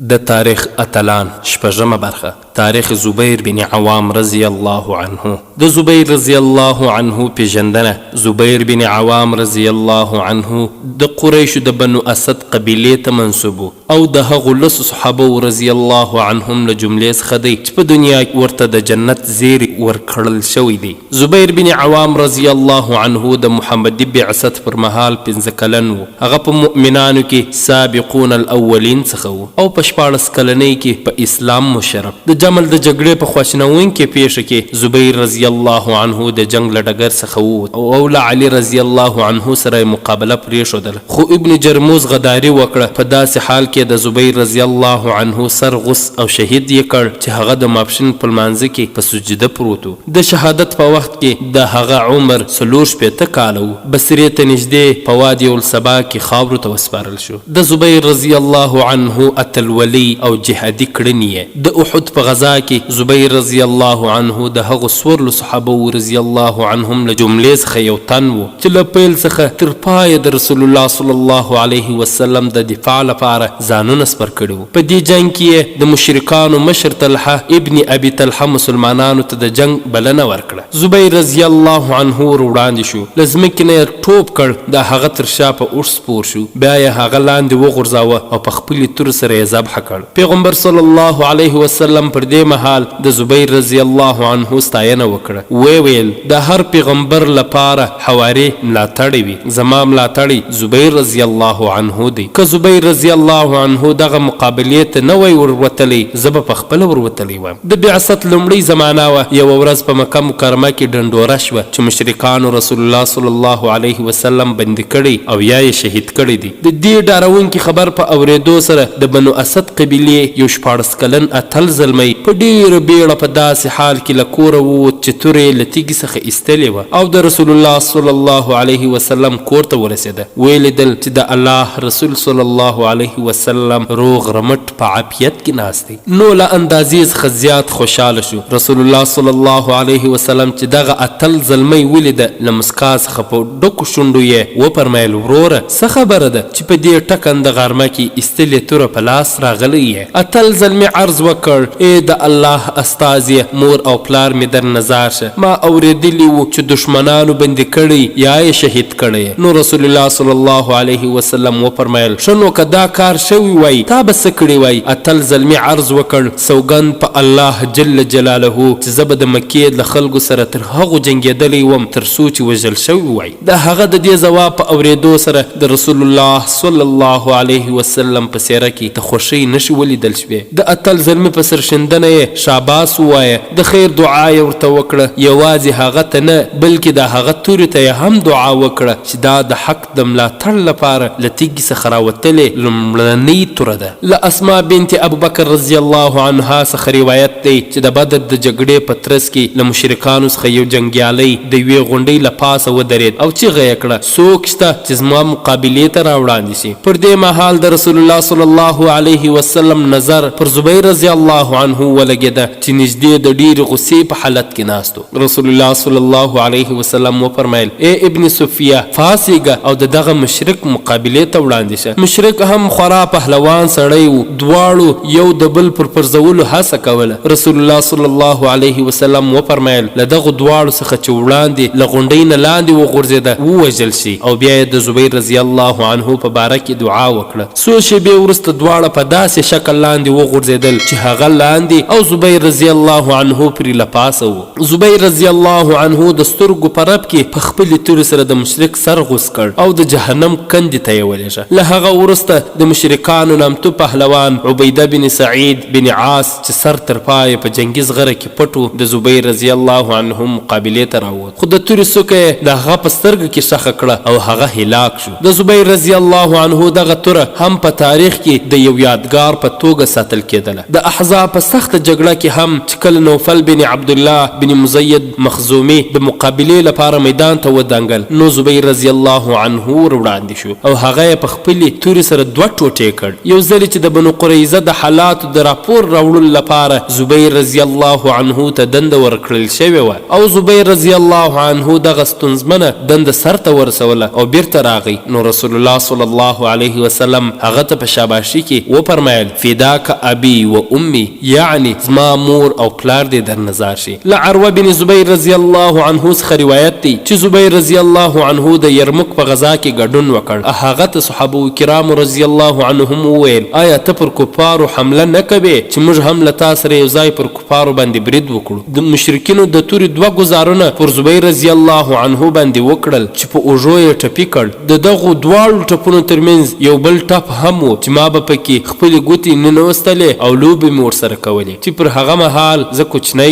د تاریخ اتلان شپږمه برخه تاریخ زبیر بن عوام رضی الله عنه. د زبیر رضی الله عنه پیژندنه. زبیر بن عوام رضی الله عنه د قریش د بنو اسد قبیله ته منسوب او د هغو لس صحابه رضی الله عنهم له جملې څخه دی چې په دنیا کې ورته د جنت زیر ورکړل شوی دی. زبیر بن عوام رضی الله عنه د محمدي بعثت پر مهال 15 کلن و. هغه په مؤمنانو کې سابقون الاولین څخه او په 14 کلنۍ کې په اسلام مشرف. د جمل د جګړې په خواشینونکې پیښه کې زبیر رضی الله عنه د جنگ له ډګر څخه ووت او له علي رضی الله عنه سره مقابله پرېښودله، خو ابن جرموز غداري وکړه. په داسې حال کې د زبیر رضی الله عنه سر غوس او شهید یې کړ چې هغه د ماپښین په لمانځه کې په سجده پروت و. د شهادت په وخت کې د هغه عمر 40 کاله و. بصرې ته نږدې په وادي الصبا کې خاورو ته وسپارل شو. د زبیر رضی الله عنه اتلولي او جهادي کړنې د احد په غزا کې زبیر رضی الله عنه د هغو څوارلسو صحابه رضی الله عنهم له جملې څخه یو تن و چې له پیل څخه تر پایه د رسول الله صلی الله علیه وسلم د دفاع لپاره ځانونه سپر کړي وو. په دې جنګ کې د مشرکانو مشر طلحه ابن ابي طلحه مسلمانانو ته د جنگ بلنه ورکړه. زبیر رضی الله عنه وړاندې شو، له ځمکې نه یې ټوپ کړ، د هغه تر شا په اوښ سپور شو، بیا یې هغه لاندې وغورځاوه او په خپلې تور سره یې ذبح کړ. پیغمبر صلی الله علیه وسلم پر دې مهال د زبیر رضی الله عنه ستاینه وکړه. ویل د هر پیغمبر لپاره حواري ملاتړی وي، زما ملاتړی زبیر رضی الله عنه دی. که زبیر رضی الله عنه دغه مقابلې ته نه وای وروتلی، زه به پخپله وروتلی وم. د بعثت لومړۍ زمانه وه. یوه ورځ په مکه مکرمه کې ډنډوره شوه چې مشرکانو رسول الله صلی الله علیه وسلم بندي کړی او یا یې شهید کړی دی. د دې ډارونکي خبر په اورېدو سره د بنو اسد قبیلې یو 14 کلن اتل زلمی په ډېره بیړه په داسې حال کې له کوره ووت چې تورې له تیږې څخه ایستلې وه او د رسول الله صلی الله علیه وسلم کور ته ورسېده. ویې لیدل چې د الله رسول صلی الله علیه وسلم روغ رمټ په عافیت کې ناست دی. نو له اندازې څخه زیات خوشحاله شو. رسول الله صلی الله علیه وسلم چې دغه اتل زلمی ولیده، له مسکا څخه په ډکو شونډو یې وپرمیل، وروره څه خبره ده چې په دې ټکنده غرمه کې ایستلې توره په لاس راغلی یې؟ اتل زلمی عرض وکړ، ای د الله استازی، مور او پلار می در نظر شه، ما اوریدلی و چې دشمنانو بندي کړی یا یې شهید کړی. نو رسول الله صلی الله علیه وسلم وفرمایل، شنو که دا کار شوی وای تا به څه کړي وای؟ اتل زلمی عرض وکړ، سوګند په الله جل جلاله چې زه به د مکې له خلکو سره تر هغو جنګېدلی وم تر څو چې وژل شوی وای. د هغه د دې ځواب په اورېدو سره د رسول الله صلی الله علیه وسلم په څېره کې د خوښۍ نښې ولیدل شوې. د اتل زلمی په سرښندنه یې شاباس ووایه، د خیر دعا یې ورته وکړه. یوازې هغه ته نه بلکې د هغه تورې ته یې هم دعا وکړه چې دا د حق د ملاتړ لپاره له تیږې څخه راوتلې لومړنۍ توره ده. له اسما بنت ابوبکر رضی الله عنها څخه روایت دی چې د بدر د جګړې په ترڅ کې له مشرکانو څخه یو جنګیالی د یوې غونډۍ له پاسه ودرېد او چیغه یې کړه، څوک شته چې زما مقابلې ته راوړاندې شي؟ پر دې مهال د رسول الله صلی الله علیه وسلم نظر پر زبیر رضی الله عنه ولګېده چې نږدې د ډېرې غصې په حالت کې ناست و. رسول الله صلی الله علیه وسلم وفرمایل، ای ابن صفیه، فاسیږه او د دغه مشرک مقابلې ته وړاندې شه. مشرک هم خورا پهلوان سړی و، دواړو یو د بل پر پرځولو هڅه کوله. رسول الله صلی الله علیه وسلم وفرمایل، له دغو دواړو څخه چې وړاندې له غونډۍ نه لاندې وغورځېده ووژل شي. او بیا یې د زبیر رضی الله عنه په باره کې دعا وکړه. څو شېبې وروسته دواړه په داسې شکل لاندې وغورځېدل چې هغه لاندې او زبیر رضی الله عنه پرې له پاسه و. زبیر رضی الله عنه د سترګو په رپ کې په خپلې تورې سره د مشرک سر غوڅ کړ او د جهنم کندې ته یې ولېږه. له هغه وروسته د مشرکانو نامتو پهلوان عبیده بن سعید بن عاص چې سر تر پایه په جنګي زغره کې پټو د زبیر رضی الله عنه مقابلې ته راووت، خو د تورې څوکه یې د هغه په سترګه کې ښخه کړه او هغه هلاک شو. د زبیر رضی الله عنه دغه توره هم په تاریخ کې د یو یادګار په توګه ساتل کېدله. د احزاب په سخت سخت جګړه کې هم چې کله نوفل بن عبدالله بن مزید مخزومي د مقابلې لپاره میدان ته ودانګل نو زبیر رضی الله عنه وړاندې شو او هغه په خپلې تورې سره دوه ټوټې کړ. یو ځل چې د بنو قریظه د حالاتو د راپور راوړلو لپاره زبیر رضی الله عنه ته دنده ورکړل شوې وه او زبیر رضی الله عنه دغه ستونزمنه دنده سرته ورسوله او بیرته راغی. نو رسول الله صلی الله علیه وسلم هغه ته په شاباشي کې وفرمایل فداک ابي و امي، یعنی زما مور او پلار دې در نظر شي. له عروه بن زبیر رضی الله عنه څخه روایت دی چې زبیر رضی الله عنه د یرموک په غزا کې ګډون وکړ. هغه ته صحابه کرام رضی الله عنهم وویل آیا ته پر کفارو حمله نه کوې چې موږ هم له تا سره یو ځای پر کفارو باندې برید وکړو. د مشرکینو د تورې دوه ګزارونه پر زبیر رضی الله عنه باندې وکړل چې په اوږو یې ټپي کړ. د دغو دواړو ټپونو ترمنځ یو بل ټپ هم و چې ما به پکې خپلې ګوتې ننوستلې او لوبې مې ورسره کولې چې پر هغه مهال زه کوچنی